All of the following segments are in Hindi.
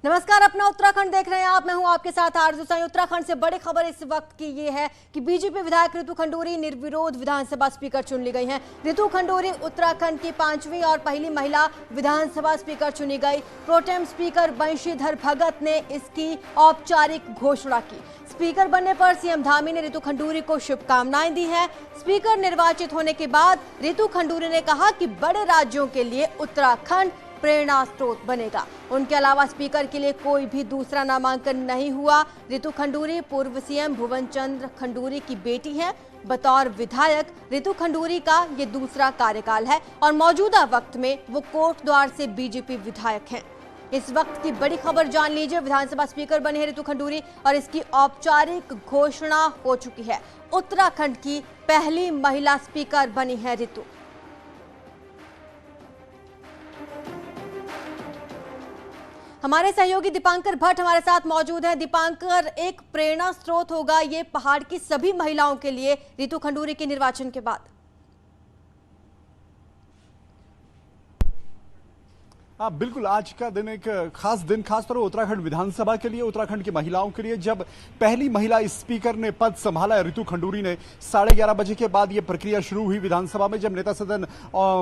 नमस्कार, अपना उत्तराखंड देख रहे हैं आप। मैं हूं आपके साथ आरजू साई। उत्तराखंड से बड़ी खबर इस वक्त की ये है कि बीजेपी विधायक रितु खंडूरी निर्विरोध विधानसभा स्पीकर चुन ली गई हैं। रितु खंडूरी उत्तराखंड की 5वीं और पहली महिला विधानसभा स्पीकर चुनी गई। प्रोटेम स्पीकर बंशीधर भगत ने इसकी औपचारिक घोषणा की। स्पीकर बनने पर सीएम धामी ने रितु खंडूरी को शुभकामनाएं दी हैं। स्पीकर निर्वाचित होने के बाद रितु खंडूरी ने कहा कि बड़े राज्यों के लिए उत्तराखंड प्रेरणा स्रोत बनेगा। उनके अलावा स्पीकर के लिए कोई भी दूसरा नामांकन नहीं हुआ। रितु खंडूरी पूर्व सीएम भुवन चंद्र खंडूरी की बेटी हैं। बतौर विधायक रितु खंडूरी का ये दूसरा कार्यकाल है और मौजूदा वक्त में वो कोटद्वार से बीजेपी विधायक हैं। इस वक्त की बड़ी खबर जान लीजिए। विधानसभा स्पीकर बने हैं रितु खंडूरी और इसकी औपचारिक घोषणा हो चुकी है। उत्तराखंड की पहली महिला स्पीकर बनी है रितु। हमारे सहयोगी दीपांकर भट्ट हमारे साथ मौजूद हैं। दीपांकर, एक प्रेरणा स्रोत होगा ये पहाड़ की सभी महिलाओं के लिए रितु खंडूरी के निर्वाचन के बाद। हाँ बिल्कुल, आज का दिन एक खास दिन, खासतौर पर उत्तराखंड विधानसभा के लिए, उत्तराखंड की महिलाओं के लिए। जब पहली महिला स्पीकर ने पद संभाला है रितु खंडूरी ने, 11:30 बजे के बाद ये प्रक्रिया शुरू हुई विधानसभा में। जब नेता सदन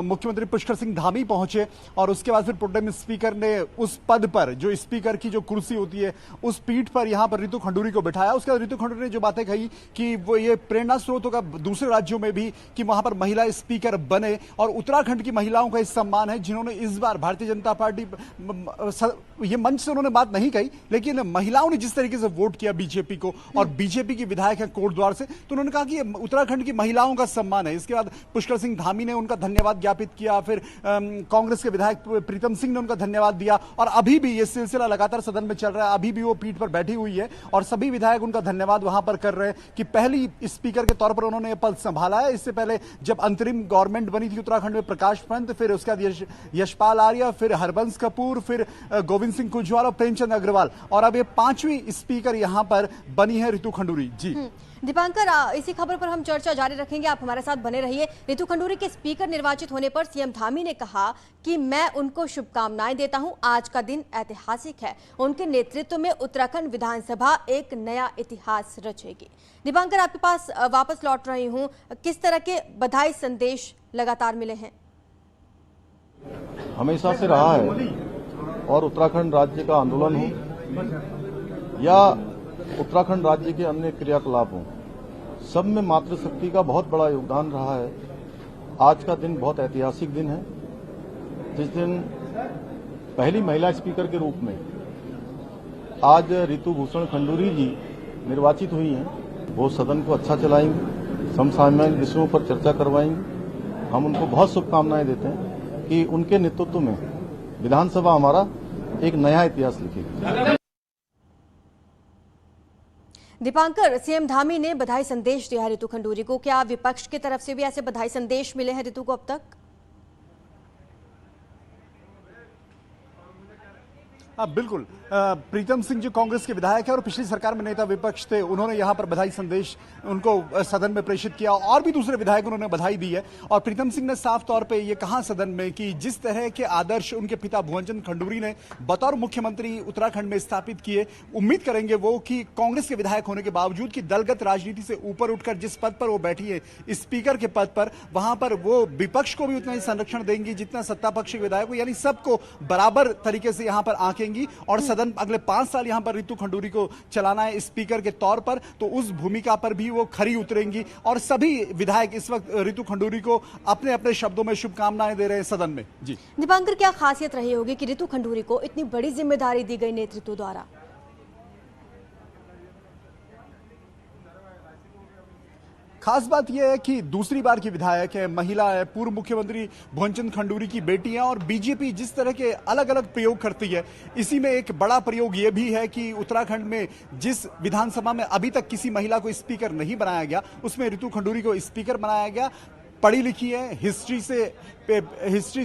मुख्यमंत्री पुष्कर सिंह धामी पहुंचे और उसके बाद फिर प्रोटेम स्पीकर ने उस पद पर, जो स्पीकर की जो कुर्सी होती है, उस पीठ पर यहां पर रितु खंडूरी को बिठाया। उसके बाद रितु खंडूरी ने जो बातें कही कि वो ये प्रेरणा स्रोत होगा दूसरे राज्यों में भी कि वहां पर महिला स्पीकर बने, और उत्तराखंड की महिलाओं का इस सम्मान है जिन्होंने इस बार भारतीय जनता पार्टी, ये मंच से उन्होंने बात नहीं कही, लेकिन महिलाओं ने जिस तरीके से वोट किया बीजेपी को, और बीजेपी की विधायक है कोटद्वार से, तो उन्होंने कहा कि ये उत्तराखंड की महिलाओं का सम्मान है। इसके बाद पुष्कर सिंह धामी ने उनका धन्यवाद ज्ञापित किया, फिर कांग्रेस के विधायक प्रीतम सिंह ने उनका धन्यवाद दिया, और अभी भी ये सिलसिला लगातार सदन में चल रहा है। अभी भी वो पीठ पर बैठी हुई है और सभी विधायक उनका धन्यवाद वहां पर कर रहे हैं कि पहली स्पीकर के तौर पर उन्होंने पद संभाला है। इससे पहले जब अंतरिम गवर्नमेंट बनी थी उत्तराखंड में, प्रकाश पंत, फिर उसके बाद यशपाल आर्य, फिर हरबंस कपूर, फिर गोविंद सिंह कुंजवाल और प्रेमचंद अग्रवाल, और अब ये 5वीं स्पीकर यहां पर बनी है रितु खंडूरी। जी दीपांकर, इसी खबर पर हम चर्चा जारी रखेंगे, आप हमारे साथ बने रहिए। रितु खंडूरी के स्पीकर निर्वाचित होने पर सीएम धामी ने कहा कि मैं उनको शुभकामनाएं देता हूं। आज का दिन ऐतिहासिक है। उनके नेतृत्व में उत्तराखंड विधानसभा एक नया इतिहास रचेगी। दीपांकर, आपके पास वापस लौट रही हूं। किस तरह के बधाई संदेश लगातार मिले हैं? हमेशा से रहा है, और उत्तराखंड राज्य का आंदोलन हो या उत्तराखंड राज्य के अन्य क्रियाकलाप हों, सब में मातृशक्ति का बहुत बड़ा योगदान रहा है। आज का दिन बहुत ऐतिहासिक दिन है, जिस दिन पहली महिला स्पीकर के रूप में आज रितु भूषण खंडूरी जी निर्वाचित हुई हैं। वो सदन को अच्छा चलाएंगी, समसामयिक विषयों पर चर्चा करवाएंगी। हम उनको बहुत शुभकामनाएं देते हैं कि उनके नेतृत्व में विधानसभा हमारा एक नया इतिहास लिखेगी। दीपांकर, सीएम धामी ने बधाई संदेश दिया है रितु खंडूरी को। क्या विपक्ष की तरफ से भी ऐसे बधाई संदेश मिले हैं रितु को अब तक? बिल्कुल, प्रीतम सिंह जो कांग्रेस के विधायक है और पिछली सरकार में नेता विपक्ष थे, उन्होंने यहां पर बधाई संदेश उनको सदन में प्रेषित किया, और भी दूसरे विधायक उन्होंने बधाई दी है। और प्रीतम सिंह ने साफ तौर पे ये कहा सदन में कि जिस तरह के आदर्श उनके पिता भुवन चंद्र खंडूरी ने बतौर मुख्यमंत्री उत्तराखंड में स्थापित किए, उम्मीद करेंगे वो कि कांग्रेस के विधायक होने के बावजूद कि दलगत राजनीति से ऊपर उठकर जिस पद पर वो बैठी है, स्पीकर के पद पर, वहां पर वो विपक्ष को भी उतना ही संरक्षण देंगी जितना सत्ता पक्ष के विधायक को, यानी सबको बराबर तरीके से यहां पर आंकेंगी। और सदन अगले 5 साल यहां पर रितु खंडूरी को चलाना है स्पीकर के तौर पर, तो उस भूमिका पर भी वो खरी उतरेंगी। और सभी विधायक इस वक्त रितु खंडूरी को अपने अपने शब्दों में शुभकामनाएं दे रहे हैं सदन में। जी दीपांकर, क्या खासियत रही होगी कि रितु खंडूरी को इतनी बड़ी जिम्मेदारी दी गई नेतृत्व द्वारा? खास बात यह है कि दूसरी बार की विधायक है, महिला है, पूर्व मुख्यमंत्री भुवन चंद्र खंडूरी की बेटी है, और बीजेपी जिस तरह के अलग अलग प्रयोग करती है, इसी में एक बड़ा प्रयोग यह भी है कि उत्तराखंड में जिस विधानसभा में अभी तक किसी महिला को स्पीकर नहीं बनाया गया, उसमें रितु खंडूरी को स्पीकर बनाया गया। पढ़ी लिखी है, हिस्ट्री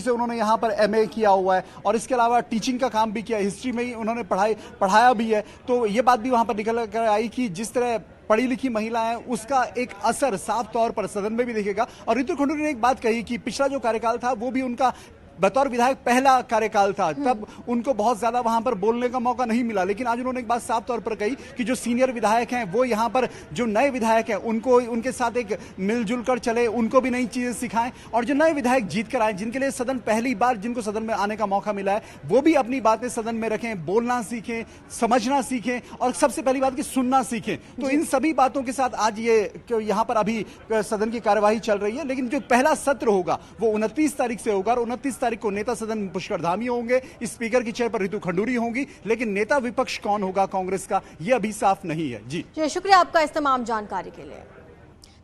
से उन्होंने यहाँ पर एमए किया हुआ है, और इसके अलावा टीचिंग का काम भी किया, हिस्ट्री में ही उन्होंने पढ़ाया भी है। तो ये बात भी वहाँ पर निकल कर आई कि जिस तरह पढ़ी लिखी महिला है, उसका एक असर साफ तौर पर सदन में भी दिखेगा। और रितु खंडूरी ने एक बात कही कि पिछला जो कार्यकाल था वो भी उनका बतौर विधायक पहला कार्यकाल था, तब उनको बहुत ज्यादा वहां पर बोलने का मौका नहीं मिला। लेकिन आज उन्होंने एक बात साफ तौर पर कही कि जो सीनियर विधायक हैं वो यहाँ पर जो नए विधायक हैं उनको उनके साथ एक मिलजुल कर चले, उनको भी नई चीजें सिखाएं, और जो नए विधायक जीत कर आए, जिनके लिए सदन पहली बार जिनको सदन में आने का मौका मिला है, वो भी अपनी बातें सदन में रखें, बोलना सीखें, समझना सीखें, और सबसे पहली बात कि सुनना सीखें। तो इन सभी बातों के साथ आज ये यहाँ पर अभी सदन की कार्यवाही चल रही है। लेकिन जो पहला सत्र होगा वो 29 तारीख से होगा, और 29 तारीख को नेता सदन पुष्कर धामी होंगे, स्पीकर की चेयर पर रितु खंडूरी होंगी, लेकिन नेता विपक्ष कौन होगा कांग्रेस का, यह अभी साफ नहीं है। जी शुक्रिया आपका इस तमाम जानकारी के लिए।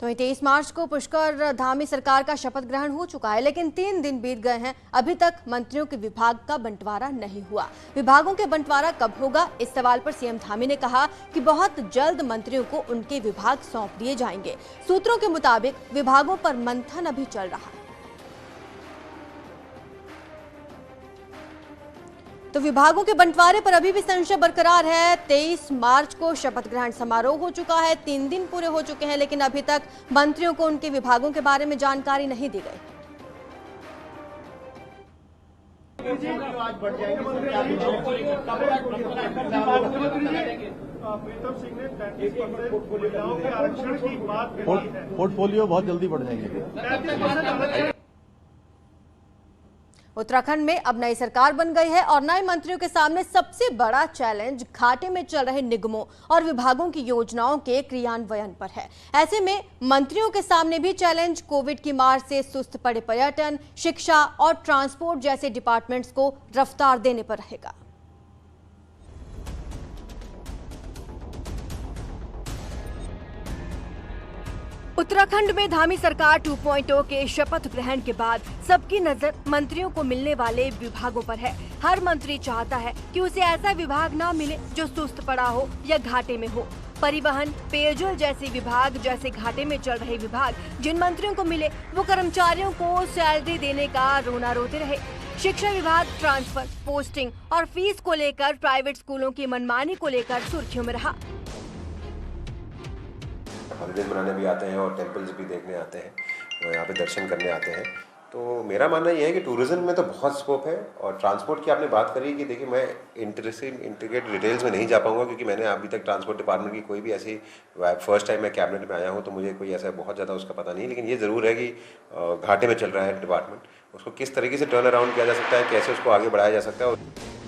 तो 23 मार्च को पुष्कर धामी सरकार का शपथ ग्रहण हो चुका है, लेकिन 3 दिन बीत गए हैं, अभी तक मंत्रियों के विभाग का बंटवारा नहीं हुआ। विभागों के बंटवारा कब होगा, इस सवाल पर सीएम धामी ने कहा कि बहुत जल्द मंत्रियों को उनके विभाग सौंप दिए जाएंगे। सूत्रों के मुताबिक विभागों पर मंथन अभी चल रहा है। तो विभागों के बंटवारे पर अभी भी संशय बरकरार है। 23 मार्च को शपथ ग्रहण समारोह हो चुका है, 3 दिन पूरे हो चुके हैं, लेकिन अभी तक मंत्रियों को उनके विभागों के बारे में जानकारी नहीं दी गई। पोर्टफोलियो बहुत जल्दी बढ़ जाएंगे। उत्तराखंड में अब नई सरकार बन गई है और नए मंत्रियों के सामने सबसे बड़ा चैलेंज घाटे में चल रहे निगमों और विभागों की योजनाओं के क्रियान्वयन पर है। ऐसे में मंत्रियों के सामने भी चैलेंज कोविड की मार से सुस्त पड़े पर्यटन, शिक्षा और ट्रांसपोर्ट जैसे डिपार्टमेंट्स को रफ्तार देने पर रहेगा। उत्तराखंड में धामी सरकार 2.0 के शपथ ग्रहण के बाद सबकी नजर मंत्रियों को मिलने वाले विभागों पर है। हर मंत्री चाहता है कि उसे ऐसा विभाग ना मिले जो सुस्त पड़ा हो या घाटे में हो। परिवहन, पेयजल जैसे विभाग जैसे घाटे में चल रहे विभाग जिन मंत्रियों को मिले वो कर्मचारियों को सैलरी देने का रोना रोते रहे। शिक्षा विभाग ट्रांसफर, पोस्टिंग और फीस को लेकर प्राइवेट स्कूलों की मनमानी को लेकर सुर्खियों में रहा। हॉलीडेज मनाने भी आते हैं और टेम्पल्स भी देखने आते हैं और यहाँ पे दर्शन करने आते हैं। तो मेरा मानना यह है कि टूरिज्म में तो बहुत स्कोप है। और ट्रांसपोर्ट की आपने बात करी कि देखिए मैं इंटीग्रेट डिटेल्स में नहीं जा पाऊंगा क्योंकि मैंने अभी तक ट्रांसपोर्ट डिपार्टमेंट की कोई भी ऐसी, फर्स्ट टाइम मैं कैबिनेट में आया हूँ तो मुझे कोई ऐसा बहुत ज़्यादा उसका पता नहीं। लेकिन ये ज़रूर है कि घाटे में चल रहा है डिपार्टमेंट, उसको किस तरीके से टर्न अराउंड किया जा सकता है, कैसे उसको आगे बढ़ाया जा सकता है।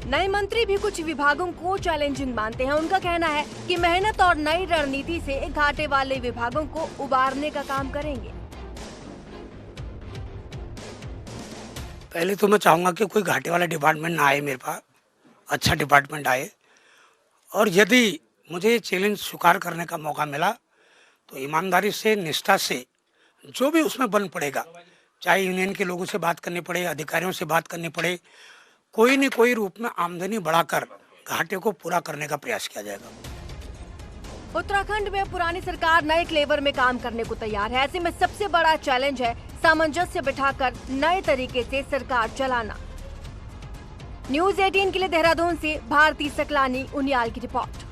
नए मंत्री भी कुछ विभागों को चैलेंजिंग मानते हैं। उनका कहना है कि मेहनत और नई रणनीति से घाटे वाले विभागों को उबारने का काम करेंगे। पहले तो मैं चाहूंगा कि कोई घाटे वाला डिपार्टमेंट ना आए मेरे पास, अच्छा डिपार्टमेंट आए। और यदि मुझे चैलेंज स्वीकार करने का मौका मिला तो ईमानदारी से, निष्ठा से जो भी उसमें बन पड़ेगा, चाहे यूनियन के लोगों से बात करनी पड़े, अधिकारियों से बात करनी पड़े, कोई न कोई रूप में आमदनी बढ़ाकर घाटे को पूरा करने का प्रयास किया जाएगा। उत्तराखंड में पुरानी सरकार नए क्लेवर में काम करने को तैयार है। ऐसे में सबसे बड़ा चैलेंज है सामंजस्य बिठाकर नए तरीके से सरकार चलाना। न्यूज़ 18 के लिए देहरादून से भारती सकलानी उनियाल की रिपोर्ट।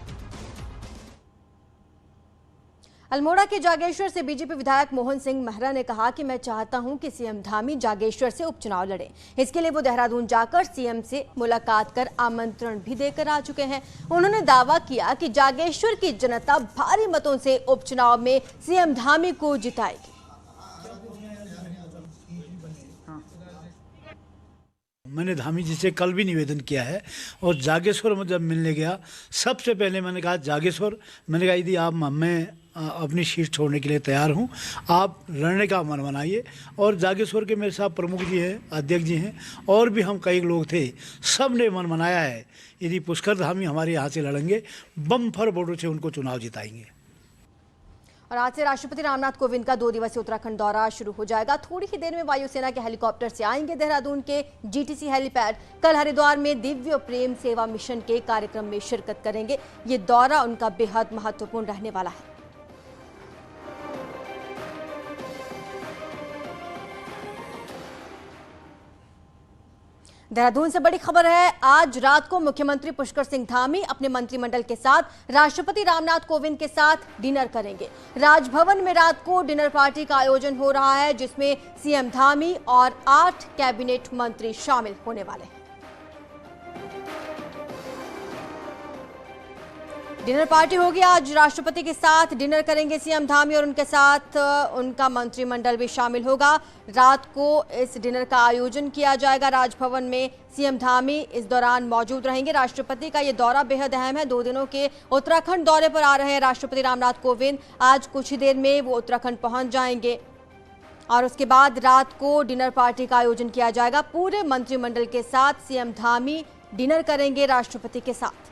अल्मोड़ा के जागेश्वर से बीजेपी विधायक मोहन सिंह मेहरा ने कहा कि मैं चाहता हूं कि सीएम धामी जागेश्वर से उपचुनाव लड़े। इसके लिए वो देहरादून जाकर सीएम से मुलाकात कर आमंत्रण भी देकर आ चुके हैं। उन्होंने दावा किया कि जागेश्वर की जनता भारी मतों से उपचुनाव में सीएम धामी को जिताएगी। मैंने धामी जी से कल भी निवेदन किया है और जागेश्वर में जब मिलने गया सबसे पहले मैंने कहा जागेश्वर, मैंने कहा यदि आप मैं अपनी सीट छोड़ने के लिए तैयार हूं, आप लड़ने का मन बनाइए। और जागेश्वर के मेरे साथ प्रमुख जी हैं, अध्यक्ष जी हैं और भी हम कई लोग थे, सब ने मन बनाया है यदि पुष्कर धामी हमारे यहाँ से लड़ेंगे बम्फर वोटों से उनको चुनाव जिताएंगे। और आज से राष्ट्रपति रामनाथ कोविंद का 2 दिवसीय उत्तराखंड दौरा शुरू हो जाएगा। थोड़ी ही देर में वायुसेना के हेलीकॉप्टर से आएंगे देहरादून के जीटीसी हेलीपैड। कल हरिद्वार में दिव्य प्रेम सेवा मिशन के कार्यक्रम में शिरकत करेंगे। ये दौरा उनका बेहद महत्वपूर्ण रहने वाला है। देहरादून से बड़ी खबर है। आज रात को मुख्यमंत्री पुष्कर सिंह धामी अपने मंत्रिमंडल के साथ राष्ट्रपति रामनाथ कोविंद के साथ डिनर करेंगे। राजभवन में रात को डिनर पार्टी का आयोजन हो रहा है, जिसमें सीएम धामी और 8 कैबिनेट मंत्री शामिल होने वाले हैं। डिनर पार्टी होगी। आज राष्ट्रपति के साथ डिनर करेंगे सीएम धामी और उनके साथ उनका मंत्रिमंडल भी शामिल होगा। रात को इस डिनर का आयोजन किया जाएगा राजभवन में। सीएम धामी इस दौरान मौजूद रहेंगे। राष्ट्रपति का ये दौरा बेहद अहम है। 2 दिनों के उत्तराखंड दौरे पर आ रहे हैं राष्ट्रपति रामनाथ कोविंद। आज कुछ ही देर में वो उत्तराखंड पहुंच जाएंगे और उसके बाद रात को डिनर पार्टी का आयोजन किया जाएगा। पूरे मंत्रिमंडल के साथ सीएम धामी डिनर करेंगे राष्ट्रपति के साथ।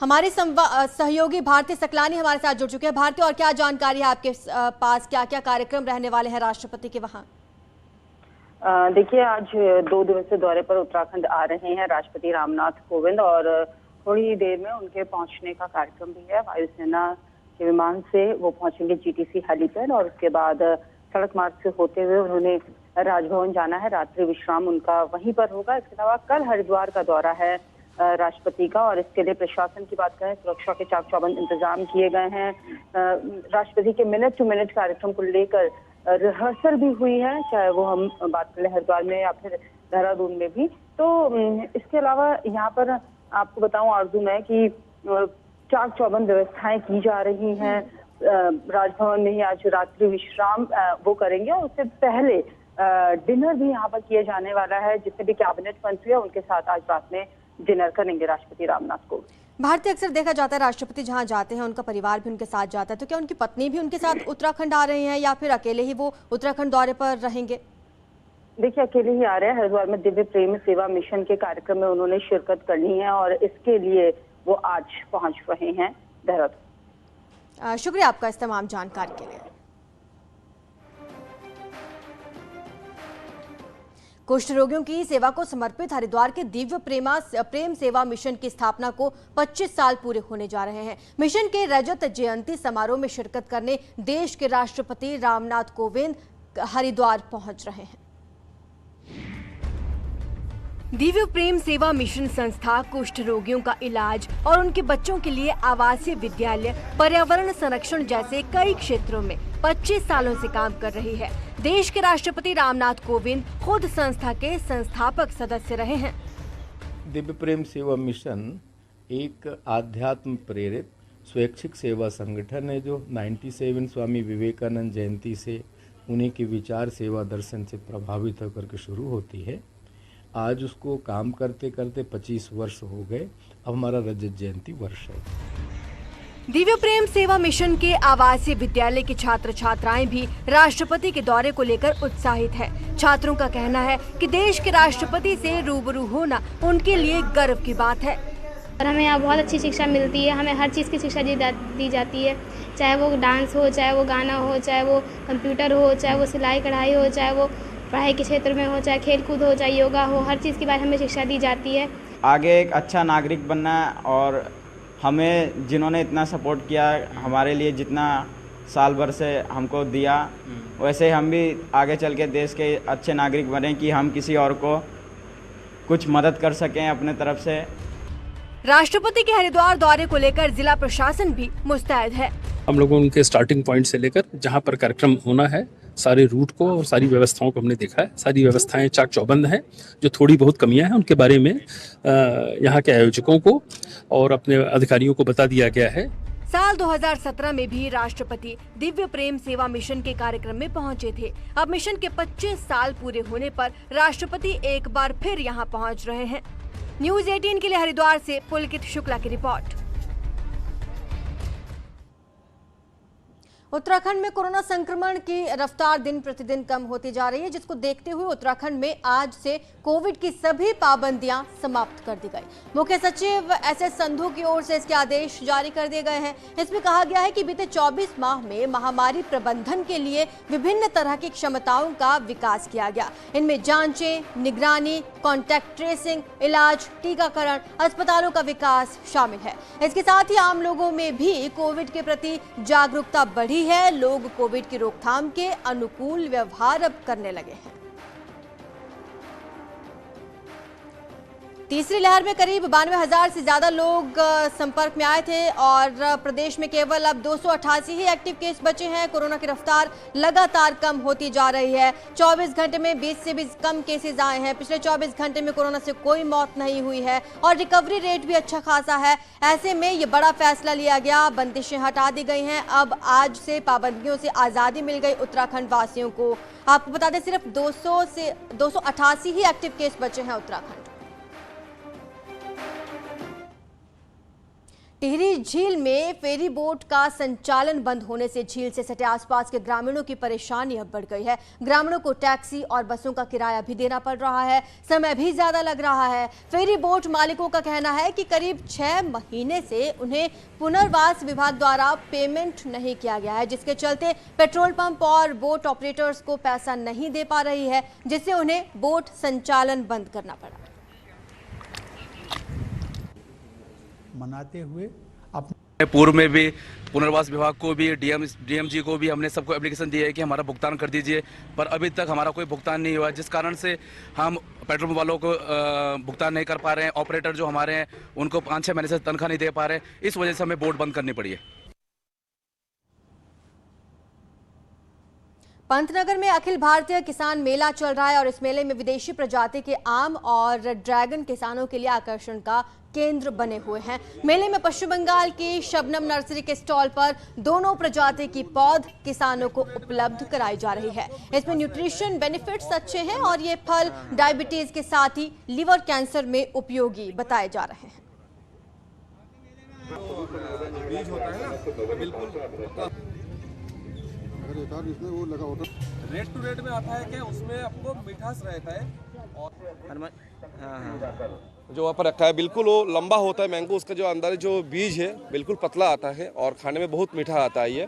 हमारी सहयोगी भारती सकलानी हमारे साथ जुड़ चुके हैं। भारती, और क्या जानकारी है आपके पास, क्या क्या कार्यक्रम रहने वाले हैं राष्ट्रपति के वहां? देखिए, आज 2 दिवसीय दौरे पर उत्तराखंड आ रहे हैं राष्ट्रपति रामनाथ कोविंद और थोड़ी ही देर में उनके पहुंचने का कार्यक्रम भी है। वायुसेना के विमान से वो पहुंचेंगे जीटीसी हेलीपैड और उसके बाद सड़क मार्ग से होते हुए उन्होंने राजभवन जाना है। रात्रि विश्राम उनका वहीं पर होगा। इसके अलावा कल हरिद्वार का दौरा है राष्ट्रपति का और इसके लिए प्रशासन की बात करें, सुरक्षा के चाक चौबंद इंतजाम किए गए हैं। राष्ट्रपति के मिनट टू मिनट कार्यक्रम को लेकर रिहर्सल भी हुई है, चाहे वो हम बात करें हरिद्वार में या फिर देहरादून में भी। तो इसके अलावा यहाँ पर आपको बताऊं आरजू मैं कि चाक चौबंद व्यवस्थाएं की जा रही हैं। राजभवन में ही आज रात्रि विश्राम वो करेंगे और उससे पहले डिनर भी यहाँ पर किए जाने वाला है। जितने भी कैबिनेट मंत्री है उनके साथ आज रात में डिनर करेंगे राष्ट्रपति रामनाथ कोविंद। भारतीय, अक्सर देखा जाता है राष्ट्रपति जहां जाते हैं उनका परिवार भी उनके साथ जाता है, तो क्या उनकी पत्नी भी उनके साथ उत्तराखंड आ रहे हैं या फिर अकेले ही वो उत्तराखंड दौरे पर रहेंगे? देखिए, अकेले ही आ रहे हैं। हरिद्वार में दिव्य प्रेम सेवा मिशन के कार्यक्रम में उन्होंने शिरकत करनी है और इसके लिए वो आज पहुंच रहे हैं देहरादून। शुक्रिया आपका इस तमाम जानकारी के लिए। कुष्ठ रोगियों की सेवा को समर्पित हरिद्वार के दिव्य प्रेम सेवा मिशन की स्थापना को 25 साल पूरे होने जा रहे हैं। मिशन के रजत जयंती समारोह में शिरकत करने देश के राष्ट्रपति रामनाथ कोविंद हरिद्वार पहुंच रहे हैं। दिव्य प्रेम सेवा मिशन संस्था कुष्ठ रोगियों का इलाज और उनके बच्चों के लिए आवासीय विद्यालय, पर्यावरण संरक्षण जैसे कई क्षेत्रों में 25 सालों से काम कर रही है। देश के राष्ट्रपति रामनाथ कोविंद खुद संस्था के संस्थापक सदस्य रहे हैं। दिव्य प्रेम सेवा मिशन एक आध्यात्म प्रेरित स्वैच्छिक सेवा संगठन है जो 97 स्वामी विवेकानंद जयंती से उन्हीं के विचार सेवा दर्शन से प्रभावित होकर के शुरू होती है। आज उसको काम करते करते 25 वर्ष हो गए। अब हमारा रजत जयंती वर्ष है। दिव्य प्रेम सेवा मिशन के आवासीय विद्यालय के छात्र छात्राएं भी राष्ट्रपति के दौरे को लेकर उत्साहित है। छात्रों का कहना है कि देश के राष्ट्रपति से रूबरू होना उनके लिए गर्व की बात है। और हमें यहाँ बहुत अच्छी शिक्षा मिलती है। हमें हर चीज़ की शिक्षा दी जाती है, चाहे वो डांस हो, चाहे वो गाना हो, चाहे वो कंप्यूटर हो, चाहे वो सिलाई कढ़ाई हो, चाहे वो पढ़ाई के क्षेत्र में हो, चाहे खेल कूद हो, चाहे योगा हो। हर चीज़ के बारे में हमें शिक्षा दी जाती है। आगे एक अच्छा नागरिक बनना है और हमें जिन्होंने इतना सपोर्ट किया, हमारे लिए जितना साल भर से हमको दिया, वैसे हम भी आगे चल के देश के अच्छे नागरिक बने कि हम किसी और को कुछ मदद कर सकें अपने तरफ से। राष्ट्रपति के हरिद्वार दौरे को लेकर जिला प्रशासन भी मुस्तैद है। हम लोगों उनके स्टार्टिंग पॉइंट से लेकर जहां पर कार्यक्रम होना है, सारे रूट को और सारी व्यवस्थाओं को हमने देखा है। सारी व्यवस्थाएं चाक चौबंद हैं। जो थोड़ी बहुत कमियां हैं उनके बारे में यहाँ के आयोजकों को और अपने अधिकारियों को बता दिया गया है। साल 2017 में भी राष्ट्रपति दिव्य प्रेम सेवा मिशन के कार्यक्रम में पहुंचे थे। अब मिशन के 25 साल पूरे होने पर राष्ट्रपति एक बार फिर यहां पहुंच रहे हैं। न्यूज़ 18 के लिए हरिद्वार से पुलकित शुक्ला की रिपोर्ट। उत्तराखंड में कोरोना संक्रमण की रफ्तार दिन प्रतिदिन कम होती जा रही है, जिसको देखते हुए उत्तराखंड में आज से कोविड की सभी पाबंदियां समाप्त कर दी गई। मुख्य सचिव एस.एस. संधू की ओर से इसके आदेश जारी कर दिए गए हैं। इसमें कहा गया है कि बीते 24 माह में महामारी प्रबंधन के लिए विभिन्न तरह की क्षमताओं का विकास किया गया। इनमें जांचें, निगरानी, कॉन्टैक्ट ट्रेसिंग, इलाज, टीकाकरण, अस्पतालों का विकास शामिल है। इसके साथ ही आम लोगों में भी कोविड के प्रति जागरूकता बढ़ी रही है। लोग कोविड की रोकथाम के अनुकूल व्यवहार अब करने लगे हैं। तीसरी लहर में करीब 92,000 से ज्यादा लोग संपर्क में आए थे और प्रदेश में केवल अब 288 ही एक्टिव केस बचे हैं। कोरोना की रफ्तार लगातार कम होती जा रही है। 24 घंटे में 20 से भी कम केसेस आए हैं। पिछले 24 घंटे में कोरोना से कोई मौत नहीं हुई है और रिकवरी रेट भी अच्छा खासा है। ऐसे में ये बड़ा फैसला लिया गया, बंदिशें हटा दी गई हैं। अब आज से पाबंदियों से आज़ादी मिल गई उत्तराखंड वासियों को। आपको बता दें सिर्फ 288 ही एक्टिव केस बचे हैं उत्तराखंड। टिहरी झील में फेरी बोट का संचालन बंद होने से झील से सटे आसपास के ग्रामीणों की परेशानी अब बढ़ गई है। ग्रामीणों को टैक्सी और बसों का किराया भी देना पड़ रहा है, समय भी ज्यादा लग रहा है। फेरी बोट मालिकों का कहना है कि करीब 6 महीने से उन्हें पुनर्वास विभाग द्वारा पेमेंट नहीं किया गया है, जिसके चलते पेट्रोल पंप और बोट ऑपरेटर्स को पैसा नहीं दे पा रही है, जिससे उन्हें बोट संचालन बंद करना पड़ा। मनाते हुए पूर्व में भी पुनर्वास विभाग को भी डीएमजी को भी हमने सबको एप्लीकेशन दिया है कि हमारा भुगतान कर दीजिए, पर अभी तक हमारा कोई भुगतान नहीं हुआ, जिस कारण से हम पेट्रोल पंप वालों को भुगतान नहीं कर पा रहे हैं। ऑपरेटर जो हमारे हैं उनको 5-6 महीने से तनख्वाह नहीं दे पा रहे, इस वजह से हमें बोट बंद करनी पड़ी है। पंतनगर में अखिल भारतीय किसान मेला चल रहा है और इस मेले में विदेशी प्रजाति के आम और ड्रैगन किसानों के लिए आकर्षण का केंद्र बने हुए हैं। मेले में पश्चिम बंगाल की शबनम नर्सरी के स्टॉल पर दोनों प्रजाति की पौध किसानों को उपलब्ध कराई जा रही है। इसमें न्यूट्रिशन बेनिफिट्स अच्छे हैं और ये फल डायबिटीज के साथ ही लिवर कैंसर में उपयोगी बताए जा रहे हैं। बीज होता है ना, बिल्कुल इसमें वो लगा होता है, रेट टू रेट में आता है कि उसमें आपको मिठास रहता है और जो वहाँ पर रखा है बिल्कुल वो लंबा होता है मैंगो, उसका जो अंदर जो बीज है बिल्कुल पतला आता है और खाने में बहुत मीठा आता है ये।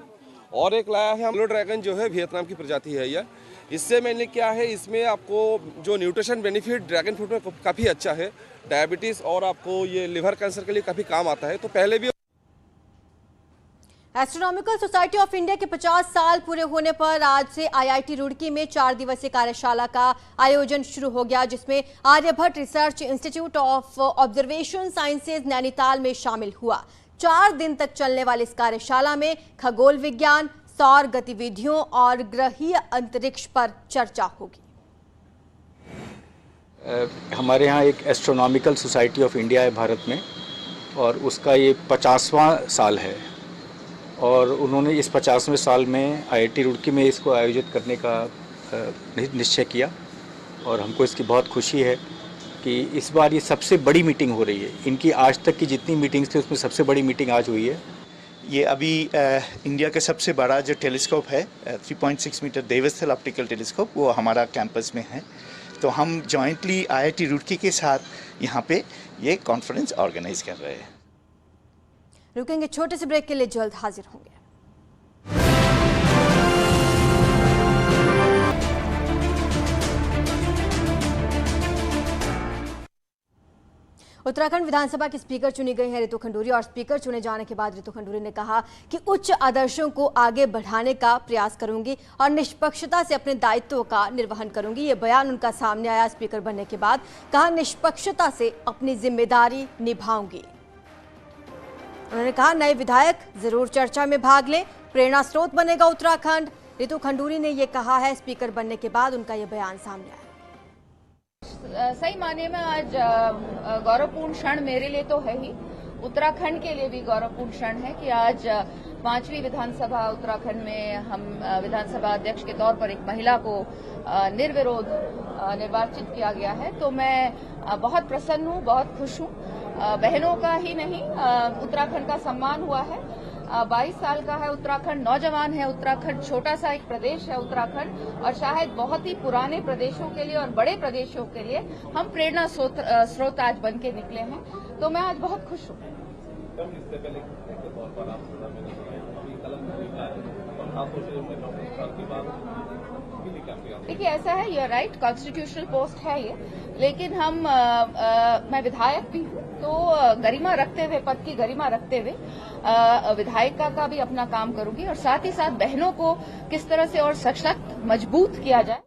और एक लाया है येलो ड्रैगन जो है वियतनाम की प्रजाति है ये। इससे मैंने क्या है, इसमें आपको जो न्यूट्रिशन बेनिफिट ड्रैगन फ्रूट में काफ़ी अच्छा है, डायबिटीज़ और आपको ये लिवर कैंसर के लिए काफ़ी काम आता है। तो पहले भी एस्ट्रोनॉमिकल सोसाइटी ऑफ इंडिया के 50 साल पूरे होने पर आज से आईआईटी रुड़की में 4 दिवसीय कार्यशाला का आयोजन शुरू हो गया, जिसमें Aryabhatta Research Institute of Observation Sciences Nainital में शामिल हुआ। 4 दिन तक चलने वाली इस कार्यशाला में खगोल विज्ञान, सौर गतिविधियों और ग्रहीय अंतरिक्ष पर चर्चा होगी। हमारे यहाँ एक एस्ट्रोनॉमिकल सोसाइटी ऑफ इंडिया है भारत में और उसका ये 50वां साल है और उन्होंने इस 50वें साल में आईआईटी रुड़की में इसको आयोजित करने का निश्चय किया और हमको इसकी बहुत खुशी है कि इस बार ये सबसे बड़ी मीटिंग हो रही है। इनकी आज तक की जितनी मीटिंग्स थी उसमें सबसे बड़ी मीटिंग आज हुई है। ये अभी इंडिया का सबसे बड़ा जो टेलीस्कोप है 3.6 मीटर देवस्थल ऑप्टिकल टेलीस्कोप, वो हमारा कैंपस में है। तो हम जॉइंटली आईआईटी रुड़की के साथ यहाँ पे ये कॉन्फ्रेंस ऑर्गेनाइज कर रहे हैं। रुकेंगे छोटे से ब्रेक के लिए, जल्द हाजिर होंगे। उत्तराखंड विधानसभा की स्पीकर चुनी गई हैं रितु खंडूरी और स्पीकर चुने जाने के बाद रितु खंडूरी ने कहा कि उच्च आदर्शों को आगे बढ़ाने का प्रयास करूंगी और निष्पक्षता से अपने दायित्वों का निर्वहन करूंगी। ये बयान उनका सामने आया स्पीकर बनने के बाद। कहा निष्पक्षता से अपनी जिम्मेदारी निभाऊंगी। उन्होंने कहा नए विधायक जरूर चर्चा में भाग लें, प्रेरणा स्रोत बनेगा उत्तराखंड। रितु खंडूरी ने यह कहा है स्पीकर बनने के बाद उनका यह बयान सामने आया। सही माने में आज गौरवपूर्ण क्षण मेरे लिए तो है ही, उत्तराखंड के लिए भी गौरवपूर्ण क्षण है कि आज 5वीं विधानसभा उत्तराखंड में हम विधानसभा अध्यक्ष के तौर पर एक महिला को निर्विरोध निर्वाचित किया गया है। तो मैं बहुत प्रसन्न हूँ, बहुत खुश हूँ। बहनों का ही नहीं उत्तराखंड का सम्मान हुआ है। 22 साल का है उत्तराखंड, नौजवान है उत्तराखंड, छोटा सा एक प्रदेश है उत्तराखंड और शायद बहुत ही पुराने प्रदेशों के लिए और बड़े प्रदेशों के लिए हम प्रेरणा स्रोत आज बन के निकले हैं। तो मैं आज बहुत खुश हूँ। देखिए ऐसा है, you are right, constitutional post है ये, लेकिन मैं विधायक भी हूँ तो गरिमा रखते हुए, पद की गरिमा रखते हुए विधायिका का भी अपना काम करूंगी और साथ ही साथ बहनों को किस तरह से और सशक्त मजबूत किया जाए।